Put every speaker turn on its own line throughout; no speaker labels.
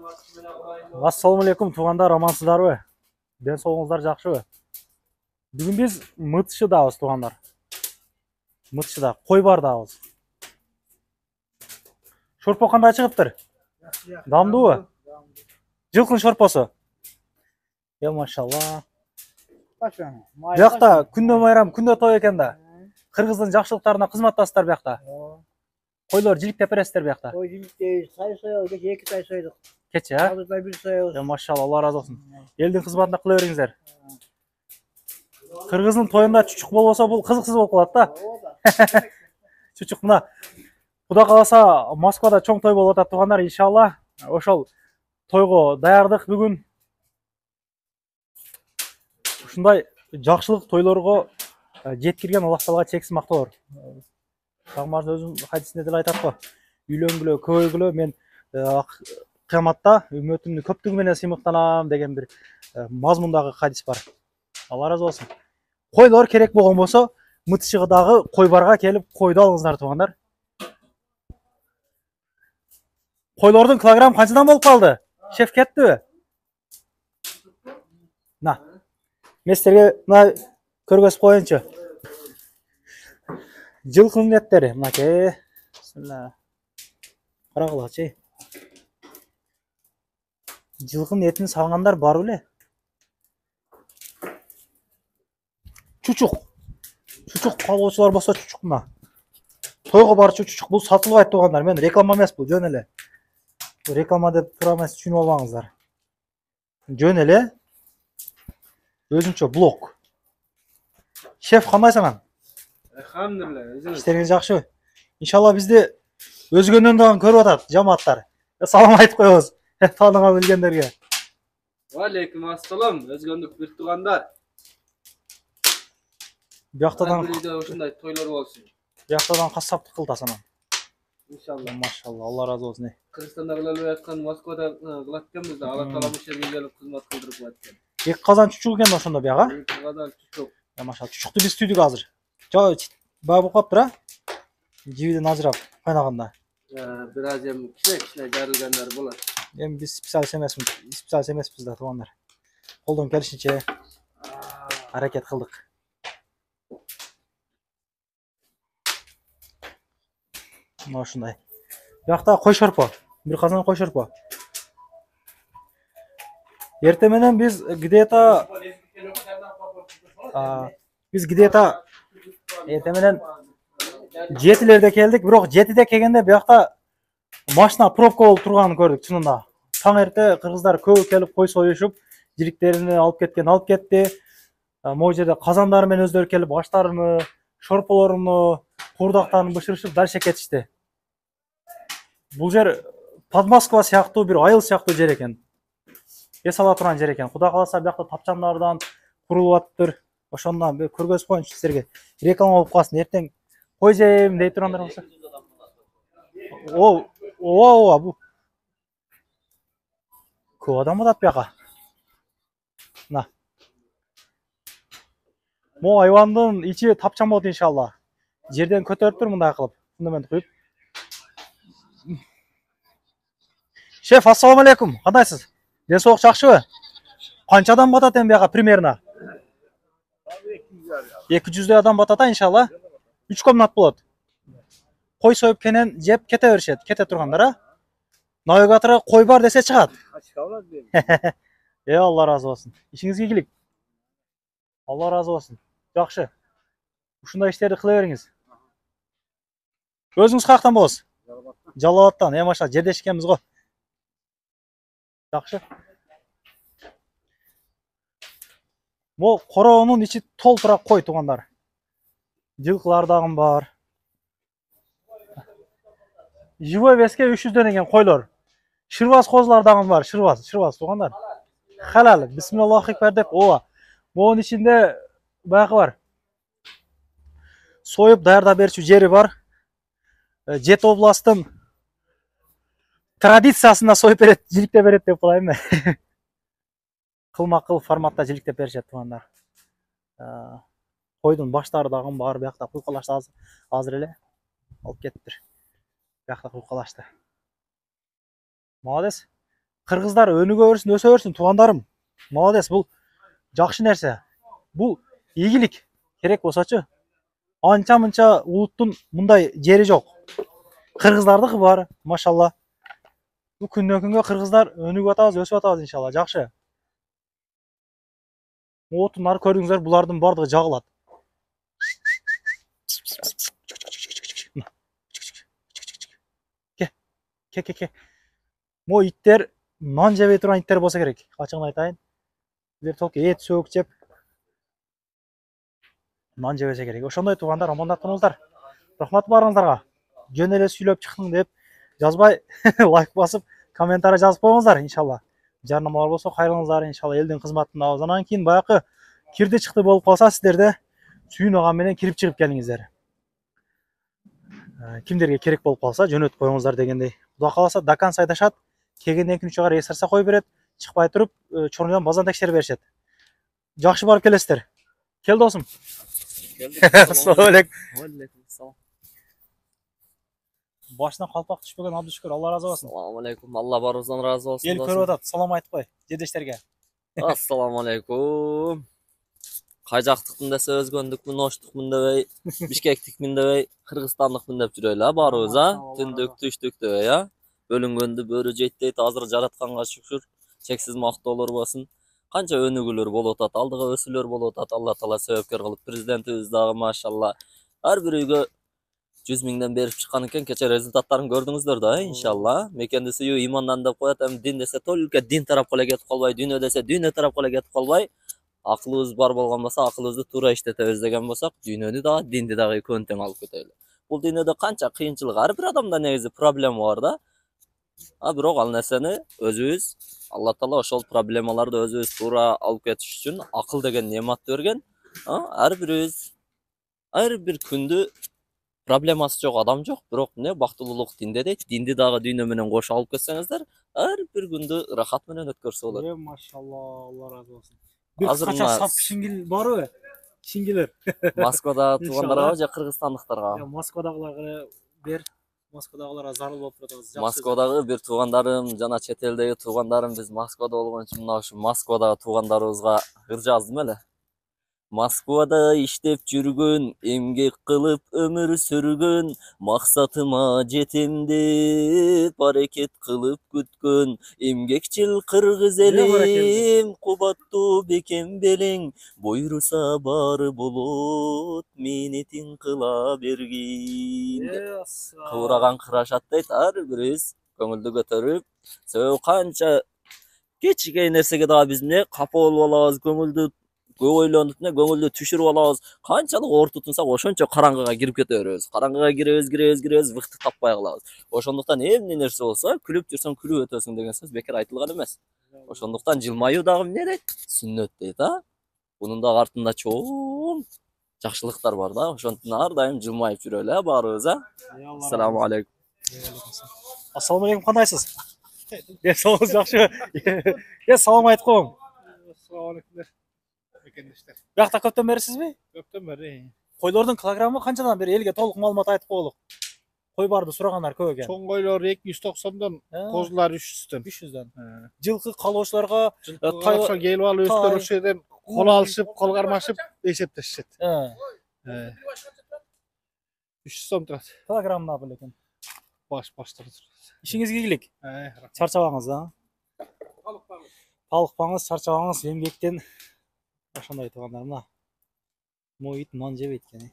Assalamu alaikum туғандар, амансыздарбы? Ден соғыңыздар жақшыбы? Бүгін біз мытышыдабыз туғандар. Мытышыда қой бар дабыз. Шорпо қандай шығыптыр? Дамдуы? Жылқын шорпосы. Машалла. Бияқта күнде майрам, күнде той екен да. Қырғыздың жақшылықтарына қызматтастар бияқта. Қойлар жиліктеп бересіздер бияқта.
Ой, жиліктейіз, сай сойылды, 2 тай сойдық.
Keçe,
Қазірда 1 сойылды.
Машалла, Allah razı olsun. Елдің қызматына қылы беріңіздер. Қырғыздың тойында чүчік болса, бұл қызықсыз болып қалады да. Чүчік мына. Құда қаласа Москвада чоң той болып жатады туғандар, иншалла. Ошол тойға даярдық бүгін. Ушундай жақшылық тойлорго жеткирген Аллах Таалага чексиз мактоолор. Пайгамбарыбыз өзүнүн хадисинде деле айтат го. Үйлөнгүлө, көбөйгүлө мен кыяматта үммөтүмдүн көптүгү менен сыймыктанам деген бир мазмундагы хадис бар. Алла разы болсун. Койлор керек болгон болсо, Мытышыдагы кой барга келип койду алыңыздар тугандар. Койлордун килограмм канчадан болуп калды? Шеф кеттиби? На. Мен силерге мына көргөзүп коеюнчу. Жылкынын эттери, мынакей. Бисмилла. Карагылачы. Жылкынын этин сагынгандар бар беле? Чучук. Чучук калуучулар болсо чучук мына. Тойго барчу чучук бул сатылбайт тугандар. Мен реклама эмес бул, жөн эле. Реклама деп тура эмес, түшүнүп албаңыздар. Жөн эле. Өзүнчө блог. Шеф кандайсың?
Elhamdülillah.
İşleriniz жакшы. İnşallah bizde өзгөнөн дагы көрүп атат жамааттар. Салам айтып коебуз. Тааныга билгендерге.
Алейкум ассалам. Өзгөндүк бир тугандар.
Бияктадан
ушундай тойлор болсун.
Бияктадан кассаптык кылдасынан.
Иншалла.
Машалла, Алла разы болсун.
Кыргызстанда кылып аткан, Москвада кылат экенбиз да. Алла таала ушул жерге келип кызмат кылдырып атат.
Эки казан чучук экен ошондо бияга.
Эки казан чучук.
Машалла, чучукту биз түдүк азыр. Баа болуп калыптыр а? Жибиден ажырап кайнаганда.
Бираз эми кичине жарылгандар болот.
Эми биз специалист эмеспиз да тугандар. Колдон келишинче аракет кылдык. Мына ушундай. Биякта кой шорпо, бир казан кой шорпо. Эртең менен биз где-то эртең менен 7-лерде келдик, бирок 7-де келгенде биякта машина пробка болуп турганын көрдүк чынында. Таң эрте кыргыздар көп келип кой союшуп, жириктерин алып кетти. Могу жерде казандары менен өздөрү келип аштарын, шорполорун, курдактарын бышырышып дальше кетишти. Бул жер под Москва сыяктуу бир айыл сыяктуу жер экен. Эс ала турган жер экен. Кудай кааласа биякта тапчандардан курулуп атыптыр. Ошондон бир көргөзүп коеюнчу силерге. Реклама болуп калсын. Эртең кой жейм дей тургандар болсо. Бу. Көп адам атат бияка. Мына. Могу айвандын ичи тапчан болот иншалла. Жерден көтөрүп тур мындай кылып, фундамент куюп. Шеф, ассаламу алейкум. Кандайсыз? Ден соолук жакшыбы? Канча адам батат эми бияка примерно? 200 адам батат иншалла. 3 комнат болот. Кой союп кенен жеп кете беришет, кете тургандар а? Навигаторга кой бар десе чыгат. Алла разы болсун. Ишиңизге ийгилик. Алла разы болсун. Жакшы. Ушундай иштерди кыла бериңиз. Өзүңүз каяктан болосуз? Жалал-Абадтан. Машалла, жердеш экенбиз го. Жакшы. Бул короонун ичи толтура кой тугандар. Жылкылар дагы бар. Живой веске 300дөн экен койлор. Шырбас козулар дагы бар, шырбас тугандар. Халал. Бисмиллаху акбар деп, Монун ичинде баягы бар. Союп даярдап берчү жери бар. Жет областын традициясында союп берет, жиликтеп берет деп коелайм. Кылма-кыл форматта жиликтеп беришет тугандар. Койдун баштары дагы бар, биякта куйкалашты азыр эле алып кеттир. Биякта куйкалашты. Молодец. Кыргыздар өнүгө берсин, өсө берсин туугандарым. Молодец, бул жакшы нерсе. Бул ийгилик керек болсочу. Анча-мынча улуттун мындай жери жок. Кыргыздардыкы бар, машалла. Бул күндөн күнгө кыргыздар өнүгүп атабыз, өсүп атабыз иншалла. Жакшы. Отундар көрдүңүздөр, булардын бардыгы жагылат. Ке. Мо иттер нан жебей турган иттер болсо керек. Ачыгын айтайын. Билер толку эт сөөгү жеп нан жебесе керек. Ошондой туугандар, амандаттыңыздар. Рахмат баарыңыздарга. Жөн эле сүйлөп чыктың деп жазбай лайк басып, комментарий жазып коюңуздар иншалла. Жарнамалар болсо кайрылыңыздар иншалла, элдин кызматындабыз. Анан кийин баягы кирди чыкты болуп калса, сиздерде Сүйүн ага менен кирип чыгып келиңиздер. Кимдерге керек болуп калса жөнөтүп коюңуздар дегендей. Кудай кааласа Дакан сайдашат, келгенден кийин чыгар эсерсе кой берет, чыкпай туруп чорунан базан текшерип беришет. Жакшы барып келесиздер. Кел досум. Ассалам алейкум.
Алейкум ассалам.
Башына калпак түшпөгөн Абдышүкүр, Алла разы болсун.
Ассалам алейкум. Алла барыбыздан разы болсун.
Ел көрүп атат. Салам айтып кой жедештерге.
Ассалам алейкум. Кай жактыкмын десе өзгөндүкмүн, оштукмун дебей, бишкектикмин дебей, кыргызстандыкмын деп жүрөлү, барыбыз, түндүк, түштүк дебей, бөлүнгөндү бөрү жейт дейт. Азыр жаратканга шүкүр, чексиз мактоолор болсун. Канча өнүгүүлөр болуп атат, алдыга өсүүлөр болуп атат. Алла таала себепкер кылып, президентибиз дагы машалла ар бир үйгө 100 миңден берип чыккан экен. Кече результаттарын көрдүңүздөр да, иншалла. Мекенди сүйүү имандан деп коет. Эми дин десе только дин тарапка эле кетип калбай, дүйнө десе дүйнө тарапка эле кетип калбай, акылыбыз бар болгон болсо, акылыбызды туура иштетебиз деген болсок, дүйнөнү дагы, динди дагы экөөнү тең алып кетели. Бул дүйнөдө канча кыйынчылык, ар бир адамда негизи проблема бар да. Бирок ал нерсени өзүбүз, Алла таала ошол проблемаларды өзүбүз туура алып кетиш үчүн акыл деген нематты берген. Ар бирибиз ар бир күндү проблемасы жок адам жок, бирок эмне бактылуулук динде дейт. Динди дагы дүйнө менен кошо алып кетсеңиздер, ар бир күндү рахат менен өткөрсө болот.
Машалла, Алла разы болсун. Бир
Азыр
кача
мына
сап шингил барбы? Шингилер.
Москвада туугандарга же кыргызстандыктарга?
Москвадагыларга бер. Москвадагыларга зарыл болуп атабыз.
Москвадагы бир туугандарым жана чет элдеги туугандарым, биз Москвада болгон үчүн мына ушу Москвадагы туугандарыбызга ыр жаздым эле. Москвада иштеп жүргөн, эмгек кылып өмүр сүргөн, максатыма жетем деп аракет кылып күткөн, эмгекчил кыргыз элим, кубаттуу бекем белең, буйруса баары болот, менетин кыла бергин. Кыбыраган кырашат дейт, ар бирибиз көңүлдү көтөрүп, себеби канча кичине нерсеге дагы биз эмне капа болуп алабыз, көңүлдү көп ойлонуп көңүлдү түшүрүп алабыз. Канчалык оор тутунсак, ошончо караңгыга кирип кете беребиз. Караңгыга киребиз, выкты таппай калабыз. Ошондуктан эмне нерсе болсо, күлүп жүрсөң күлүп өтөсүң деген сөз бекер айтылган эмес. Ошондуктан жылмаюу дагы эмне дейт? Сүннөт дейт, Бунун дагы артында чоң жакшылыктар бар да. Ошондуктан ар дайым жылмайып жүрөлү, баарыбыз, Ассаламу алейкум.
Ассаламу алейкум, кандайсыз? Денсаулыгыңыз жакшыбы? Салам айтып коең.
Assalamu alaikum. Мекендештер.
Биякта көптөн берисизби?
Көптөн бери.
Койлордун килограммы канчадан бери элге толук маалымат айтып коелук. Кой барды сурагандар көп экен.
Чоң койлор 290дан, козулар 300дөн.
300дөн. Жылкы калоочуларга
Жылкы келип алып өздөрү ошол жерден кол алышып, кол кармашып эсептешет. 300 сом турат.
Килограммына бул экен.
Баш-баштыр.
Ишиңизге ийгилик. Чарчабаңыз, Талыкпаңыз, чарчабаңыз, эмгектен. Ошондой туугандар мына. Моит нан жебейт экен.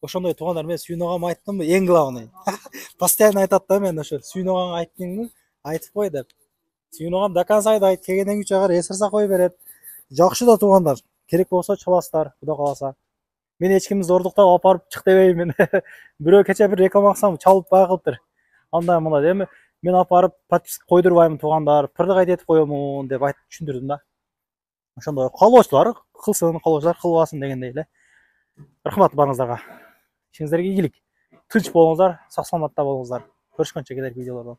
Ошондой туугандар мен Сүйүн агам айттым, эң главный. Постоянно айтат да мен ошо Сүйүн агаң айттыңбы? Айтып кой деп. Сүйүн агам Дакан сайда айт, келгенден кийин чагар эсерсе кой берет. Жакшы да туугандар. Керек болсо чаласыздар, Кудай кааласа. Мен эч кимди зордуктап алып барып чык дебеймин. Бирөө кече бир реклама кылсам чалып бай кылыптыр. Андай мындай эми мен алып барып подписка койдурбайм туугандар, пырдык айтып коёмун деп айтып түшүндүрдүм да. Ошондой калоочулар кылсын, калоочулар кылбасын дегендей эле. Рахмат баарыңыздарга. Ишиңиздерге ийгилик. Тынч болуңуздар, сак саламатта болуңуздар. Көрүшкөнчө келер видеолордон.